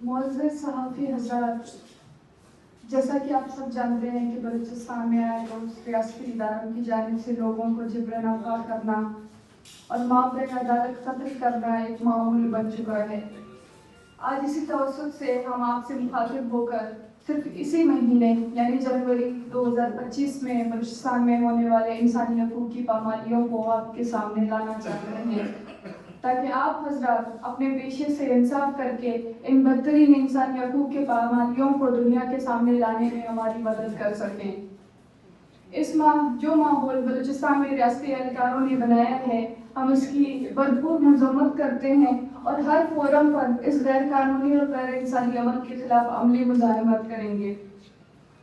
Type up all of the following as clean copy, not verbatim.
معزز صحافی حضرات، جیسا کہ آپ سب جانتے ہیں کہ بلوچستان میں آئے روز ریاستی اداروں کی جانب سے لوگوں کو جبراً اغوا کرنا اور معاملے عدالت قتل کرنا ایک معمول بن چکا ہے۔ آج اسی توسط سے ہم آپ سے مخاطب ہو کر صرف اسی مہینے یعنی جنوری 2025 میں بلوچستان میں ہونے والے انسانی حقوق کی پامالیوں کو آپ کے سامنے لانا چاہتے ہیں، تاکہ آپ حضرات اپنے پیشے سے انصاف کر کے ان بدترین انسانی حقوق کے پامالیوں کو دنیا کے سامنے لانے میں ہماری مدد کر سکیں۔ جو ماحول بلوچستان میں ریاستی اہلکاروں نے بنایا ہے، ہم اس کی بھرپور مذمت کرتے ہیں اور ہر فورم پر اس غیر قانونی اور غیر انسانی عمل کے خلاف عملی مزاحمت کریں گے۔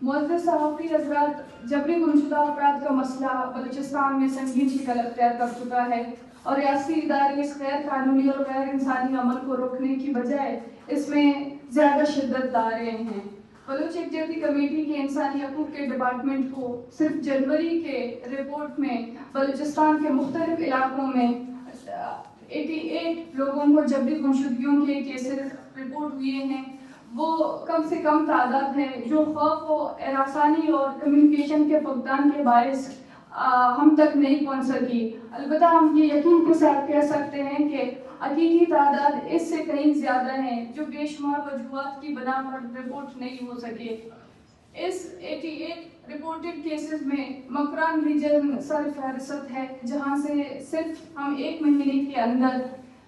معزز صحافی حضرات، جبری گمشدہ افراد کا مسئلہ بلوچستان میں سنگین شکل اختیار کر چکا ہے اور ریاستی ادارے اس غیر قانونی اور غیر انسانی عمل کو روکنے کی بجائے اس میں زیادہ شدت لا رہے ہیں۔ بلوچ یکجہتی کمیٹی کے انسانی حقوق کے ڈپارٹمنٹ کو صرف جنوری کے رپورٹ میں بلوچستان کے مختلف علاقوں میں 88 لوگوں کو جبری گمشدگیوں کے کیسز رپورٹ ہوئے ہیں۔ وہ کم سے کم تعداد ہے جو خوف و ہراسانی اور کمیونیکیشن کے فقدان کے باعث ہم تک نہیں پہنچ سکی۔ البتہ ہم یہ یقین کے ساتھ کہہ سکتے ہیں کہ حقیقی تعداد اس سے کہیں زیادہ ہیں جو بے شمار وجوہات کی بنا پر رپورٹ نہیں ہو سکے۔ اس 88 رپورٹڈ کیسز میں مکران ریجن سر فہرست ہے، جہاں سے صرف ہم ایک مہینے کے اندر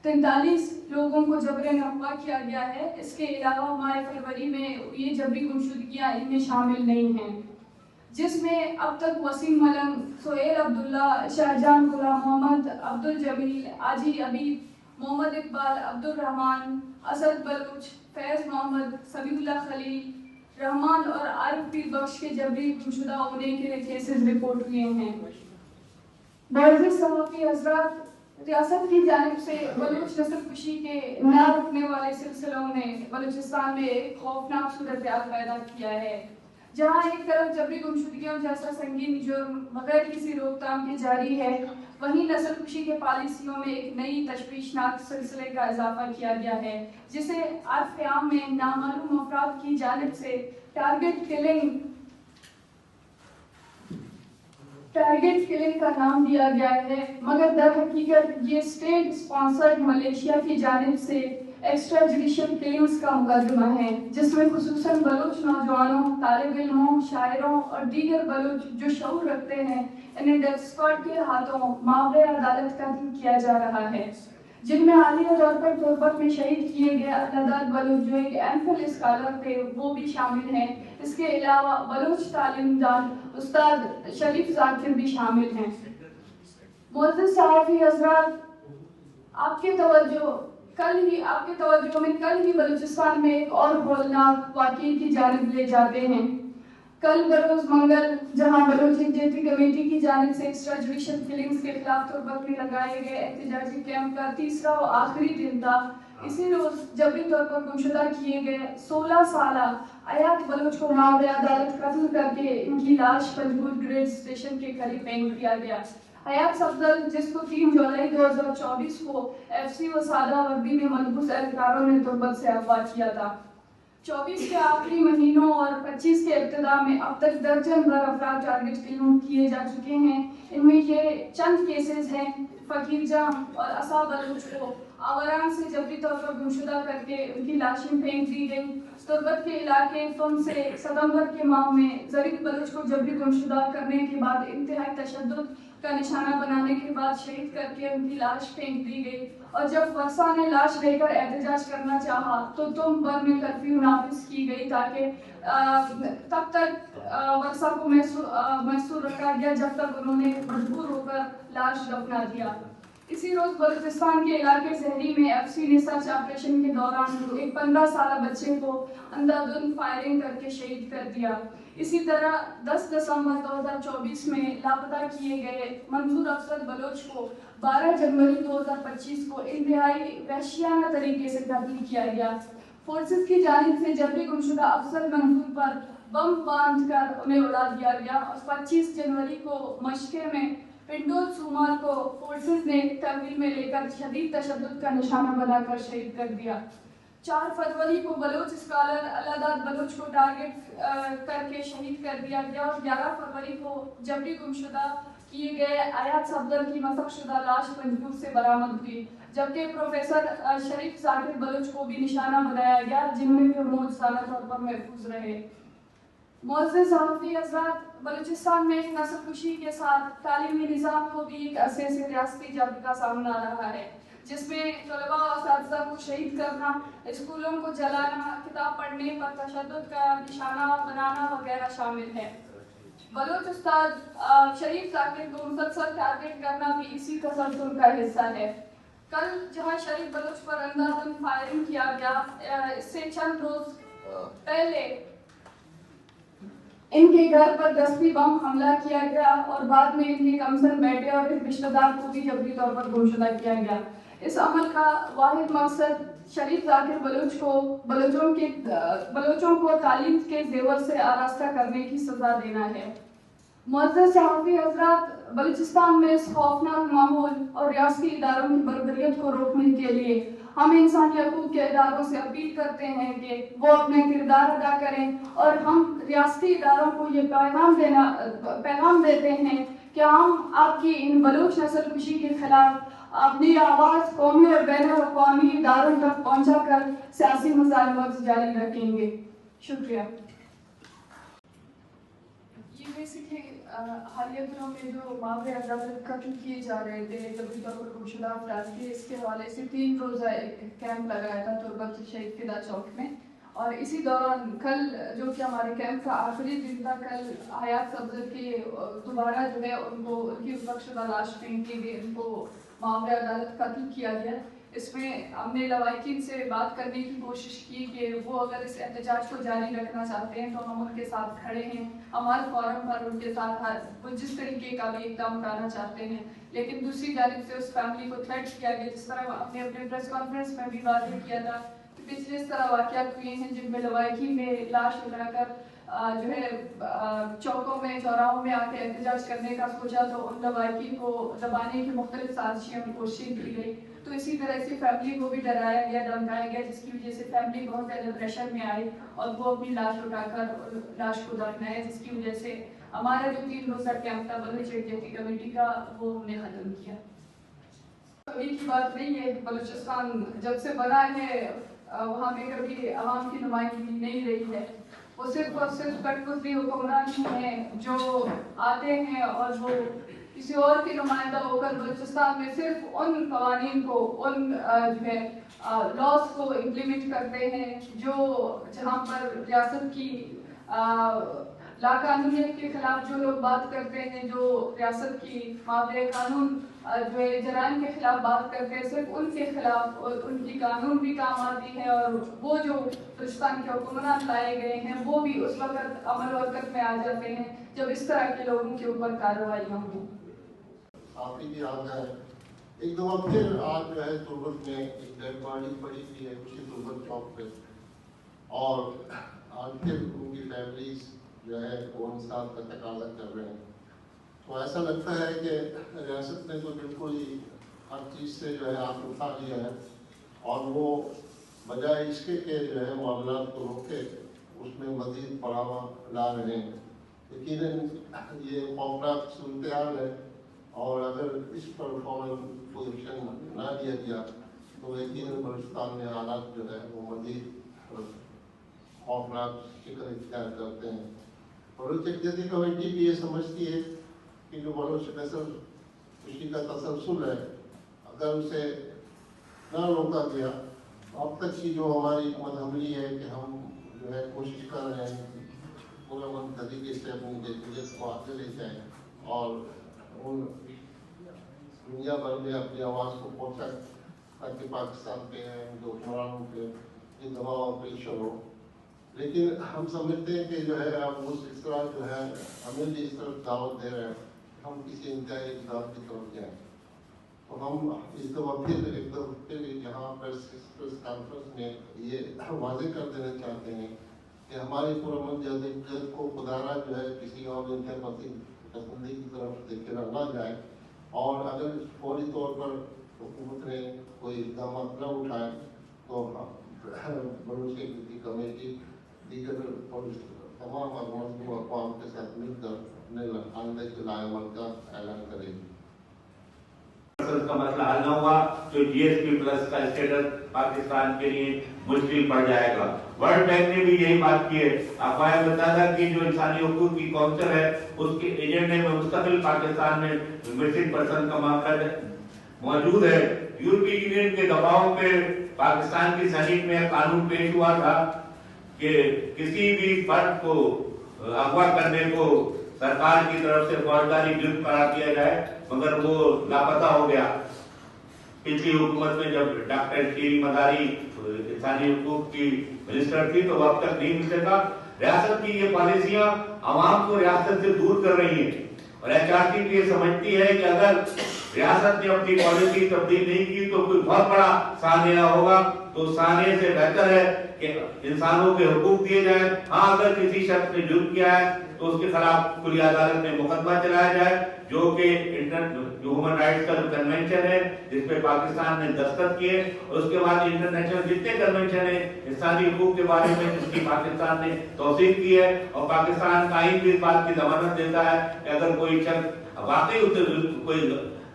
43 لوگوں کو جبراً اغوا کیا گیا ہے۔ اس کے علاوہ ماہ فروری میں یہ جبری گمشدگیاں ان میں شامل نہیں ہیں، جس میں اب تک وسیم ملنگ، سہیل عبداللہ، شاہجہان غلام محمد، عبدالجمیل، آجی ابیب، محمد اقبال، عبدالرحمان، اسد بلوچ، فیض محمد، سمیع اللہ خلیل، رحمان اور عارف پیر بخش کے جبری گمشدہ ہونے کے کیسز رپورٹ ہوئے ہیں۔ معزز صحافی حضرات، ریاست کی جانب سے بلوچ نسل کشی کے نہ رکنے والے سلسلوں نے بلوچستان میں ایک خوفناک صورتحال پیدا کیا ہے، جہاں ایک طرف جبری گمشدگیوں جیسا سنگین جرم بغیر کسی روک تھام کے جاری ہے، وہیں نسل کشی کے پالیسیوں میں ایک نئی تشویشناک سلسلے کا اضافہ کیا گیا ہے، جسے عرف عام میں نامعلوم افراد کی جانب سے ٹارگٹ کلنگ کا نام دیا گیا ہے، مگر در حقیقت یہ اسٹیٹ اسپانسرڈ ملیشیا کی جانب سے ایکسٹرا جوڈیشل کلنگز کا مقدمہ ہے، جس میں خصوصاً بلوچ نوجوانوں، طالب علموں، شاعروں اور دیگر بلوچ جو شعور رکھتے ہیں انہیں ڈیتھ اسکواڈ کے ہاتھوں ماورے عدالت قتل کیا جا رہا ہے، جن میں عالیہ طور پر تربت میں شہید کیے گئے اقدار بلوچ جو ایک ایم فل اسکالر تھے وہ بھی شامل ہیں۔ اس کے علاوہ بلوچ تعلیم دان استاد شریف ذاکر بھی شامل ہیں۔ معزز صحافی حضرات، آپ کے توجہ میں کل ہی بلوچستان میں ایک اور ہولناک واقعے کی جانب لے جاتے ہیں۔ کل بروز منگل، جہاں بلوچ یکجہتی کمیٹی کی جانب سے ایکسٹرا جوڈیشل کلنگز کے خلاف تربت میں لگائے گئے احتجاجی کیمپ کا تیسرا و آخری دن تھا، اسی روز جبری طور پر گمشدہ کیے گئے 16 سالہ ایات بلوچ کو ماورے عدالت قتل کر کے ان کی لاش پنجگور گریڈ اسٹیشن کے قریب پھینک دیا گیا۔ حیات افضل، جس کو 3 جولائی 2024 کو ایف سی و سادہ وردی میں ملبوس اہلکاروں نے تربت سے اغوا کیا تھا۔ 24 کے آخری مہینوں اور 25 کے ابتدا میں اب تک درجن بھر افراد ٹارگٹ کلنگ کیے جا چکے ہیں۔ ان میں یہ چند کیسز ہیں: فقیر جام اور عصا بلوچ کو آوران سے جبری طور پر گمشدہ کر کے ان کی لاشیں پھینک دی گئیں۔ تربت کے علاقے فم سے ستمبر کے ماہ میں ظریف بلوچ کو جبری گمشدہ کرنے کے بعد انتہائی تشدد کا نشانہ بنانے کے بعد شہید کر کے ان کی لاش پھینک دی گئی، اور جب ورثہ نے لاش لے کر احتجاج کرنا چاہا تو تم بر میں کرفیو نافذ کی گئی تاکہ تب تک ورثہ کو محصور رکھا گیا جب تک انہوں نے مجبور ہو کر لاش دفنا دیا۔ اسی روز بلوچستان کے علاقے زہری میں ایف سی نے سرچ آپریشن کے دوران ایک 15 سالہ بچے کو اندھا دھند فائرنگ کر کے شہید کر دیا۔ اسی طرح 10 دسمبر 2024 میں لاپتہ کیے گئے منظور افضل بلوچ کو 12 جنوری 2025 کو انتہائی وحشیانہ طریقے سے قتل کیا گیا۔ فورسز کی جانب سے جبری گمشدہ افضل منظور پر بم باندھ کر انہیں اڑا دیا گیا، اور 25 جنوری کو مشقے میں پنڈول سومال کو فورسز نے تحویل میں لے کر شدید تشدد کا نشانہ بنا کر شہید کر دیا۔ 4 फरवरी को बलोच स्कॉलर अलादाद बलोच को टारगेट करके शहीद कर दिया गया और 11 फरवरी को जबरी गुमशुदा किए गए आयात सफदर की मसकशुदा लाश पंजगुर से बरामद हुई, जबकि प्रोफेसर शरीफ जाकिर बलोच को भी निशाना बनाया गया, जिनमें भी मौजूदा तौर पर महफूज रहे। मुअज़्ज़िज़ सहाफ़ी हज़रात, बलूचिस्तान में नस्लकुशी के साथ तालीमी निज़ाम को भी एक अरसे से रियासती जबर का सामना आ रहा है, जिसमें तलबा और असातिज़ा को शहीद करना, स्कूलों को जलाना, किताब पढ़ने पर तशद्दुद का निशाना बनाना वगैरह शामिल है। बलोच उस्ताद शरीफ जाकिर को मुसलसल टारगेट करना भी इसी तसल्सल का हिस्सा है। कल जहां शरीफ बलोच पर अंधाधुन फायरिंग किया गया, इससे चंद रोज पहले इनके घर पर 10वीं बम हमला किया गया और बाद में इनके कमसन बेटे और एक रिश्तेदार को भी जबरी तौर पर गुमशुदा किया गया। इस अमल का वाहिद मकसद शरीफ जाकिर बलोचों को तालीम के जेवर से आरास्ता करने की सजा देना है। मुअज़्ज़िज़ सहाफ़ी हज़रात, बलूचिस्तान में इस खौफनाक माहौल और रियासती इदारों की बरबरियत को रोकने के लिए हम इंसानी हकूक़ के इदारों से अपील करते हैं कि वो अपने किरदार अदा करें, और हम रियासती इदारों को ये पैगाम देते हैं कि हम आपकी इन बलूच नस्लकुशी के खिलाफ अपनी आवाज़ कौमी और बैनुल-अक़वामी इदारों तक पहुँचा कर सियासी मुज़ाहमत जारी रखेंगे। शुक्रिया। ये बेसिकली हालिया दिनों में जो मामले अदालत कत्ल किए जा रहे थे जबरी तौर पर गुमशुदा अफराद के, इसके हवाले से 3 रोज़ा एक कैंप लगाया था तुर्बत शहीद फिदा चौक में, और इसी दौरान कल जो कि हमारे कैंप का आखिरी दिन था, कल हयात सफदर के दोबारा जो है उनको उनकी बख्शुदा लाश फेंक की गई, उनको मामले अदालत कत्ल किया गया। इसमें हमने लवाहिकीन से बात करने की कोशिश की कि वो अगर इस एहतजाज को जारी रखना चाहते हैं तो हम उनके साथ खड़े हैं, हमारे फोरम पर उनके साथ वो जिस तरीके का भी इक़दाम उठाना चाहते हैं। लेकिन दूसरी जानिब से उस फैमिली को थ्रेट किया गया, जिस तरह हमने अपने प्रेस कॉन्फ्रेंस में भी वादे किया था कि पिछले इस तरह वाक़यात हुए हैं जिनमें लवाहिकीन ने लाश उठाकर जो है चौकों में चौराहों में आके एहतजाज करने का सोचा, तो उन लवाहिकीन को दबाने की मुख्तलिफ साजिशें और कोशिशें की गई। तो इसी तरह से फैमिली को भी डराया गया, धमकाया गया, जिसकी वजह से फैमिली बहुत ज़्यादा प्रेशर में आई और वो अपनी लाश उठाकर लाश को दफनाया, जिसकी वजह से हमारा जो 3 रोज़ा कैंप था बलूच यकजहती कमेटी का, वो हमने ख़त्म किया। अभी की बात नहीं है, बलूचिस्तान जब से बना है वहाँ पे कभी आवाम की नुमाइंदगी नहीं रही है। वो सिर्फ और सिर्फ कठपुतली हुक्मरान ही हैं जो आते हैं और वो किसी और की नुमाइंदा होकर बलूचिस्तान में सिर्फ उन कवानीन को, उन जो है लॉज को इम्प्लीमेंट करते हैं जो जहाँ पर रियासत की लाकानूनियत के खिलाफ जो लोग बात करते हैं, जो रियासत की मामले कानून जो है जराइम के खिलाफ बात करते हैं, सिर्फ उनके खिलाफ और उनकी कानून भी काम आती है, और वो जो बलूचिस्तान के हुक्मरान लाए गए हैं वो भी उस वक्त अमल वक़्त में आ जाते हैं जब इस तरह के लोगों के ऊपर कार्रवाइयाँ हों। काफ़ी भी याद है, एक दो फिर आज जो है तुर्बत में एक डेड बॉडी पड़ी थी है उसी तुर्बत चौक पे, और आज फिर उनकी फैमिलीज जो है वो इंसाफ का तकाजा कर रहे हैं। तो ऐसा लगता है कि रियासत ने तो बिल्कुल ही हर चीज़ से जो है हाथ उठा लिया है, और वो बजाय इसके के जो है मामला को रोके उसमें मज़ीद बढ़ावा ला रहे हैं। लेकिन ये खौफनाक सूरत है, और अगर इस पर फौरन पोजिशन ना लिया गया तो यकीनन बलूचिस्तान में हालात जो है वो मज़ीद खौफनाक शिकल इख्तियार करते हैं। बलूच यकजहती कमेटी भी ये समझती है कि जो बलूच नस्लकुशी का तसलसल है, अगर उसे न रोका गया तो अब तक की जो हमारी मदहमली है कि हम जो है कोशिश कर रहे हैं कि पूरा तरीके से अपनी जदीयत को आगे ले जाएँ और उन दुनिया भर में अपनी आवाज़ को पहुँचा ताकि पाकिस्तान पे जो हुक्मरानों पे ये दबाव और प्रेशर हो। लेकिन हम समझते हैं कि जो है आप उस इस तरह जो है हमें भी इस तरफ दावत दे रहे हैं, हम किसी इंतहाई इक़दाम की तरफ जाएँ। तो हम इस दफ़ा फिर यहाँ प्रेस कॉन्फ्रेंस में ये वाज़ेह कर देना चाहते हैं कि हमारी पुरअमन जदोजहद को खुदारा जो है किसी और इंतहाई पसंदी की तरफ देखे ना जाए, और अगर फौरी तौर पर हुकूमत ने कोई इक़दाम न उठाए तो मनुष्य की कमेटी दीगर तमाम अक़वाम के साथ मिलकर आइंदा के अमल का ऐलान करेगी। का मसला हल न हुआ तो जीएसपी प्लस का स्टेटस पाकिस्तान के लिए मुश्किल पड़ जाएगा। वर्ल्ड बैंक ने भी यही बात की है। अफवाह बताया कि जो इंसानी हकूक की काउंसिल है उसके एजेंडे में मुस्तकिल पाकिस्तान में मिसिंग पर्सन का मामला मौजूद है। यूरोपीय यूनियन के दबाव पे पाकिस्तान की सेनेट में कानून पेश हुआ था कि किसी भी फर्द को अगवा करने को सरकार की तरफ से फौजदारी जुर्म करार दिया जाए, मगर वो लापता हो गया। पिछली हुकूमत में जब डॉक्टर शीरी मदारी इंसानी हकूक की मिनिस्टर थी तो वो अब तक नहीं मिल सका। रियासत की ये पॉलिसियां आवाम को रियासत से दूर कर रही हैं और एचआरसीपी ये समझती है कि अगर रियासत ने अपनी पॉलिसी तब्दील नहीं की तो कोई बहुत बड़ा सानिया होगा। तो सानिया से बेहतर है कि इंसानों के हुकूक दिए जाए। हाँ, अगर किसी शख्स ने जुर्म किया है तो उसके खिलाफ खुली अदालत में मुकदमा चलाया जाए, जो कि ह्यूमन राइट्स का जो कन्वेंशन है जिसपे पाकिस्तान ने दस्तखत किए, और उसके बाद इंटरनेशनल जितने कन्वेंशन है इंसानी हुकूक के बारे में जिसकी पाकिस्तान ने तौसीक की है, और पाकिस्तान का आईन भी इस बात की जमानत देता है कि अगर कोई शख्स वाकई उससे कोई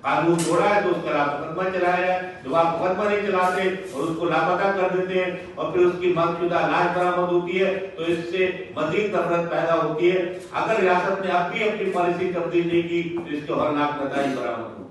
कानून तोड़ा है तो उसके खिलाफ मुकदमा चलाया जाए। जब आप मुकदमा नहीं चलाते और उसको लापता कर देते हैं और फिर उसकी मकसूदा लाश बरामद होती है तो इससे मजीद नफरत पैदा होती है। अगर रियासत ने अब भी अपनी पॉलिसी तब्दील नहीं की तो इसके हौलनाक नतीजे बरामद होंगे।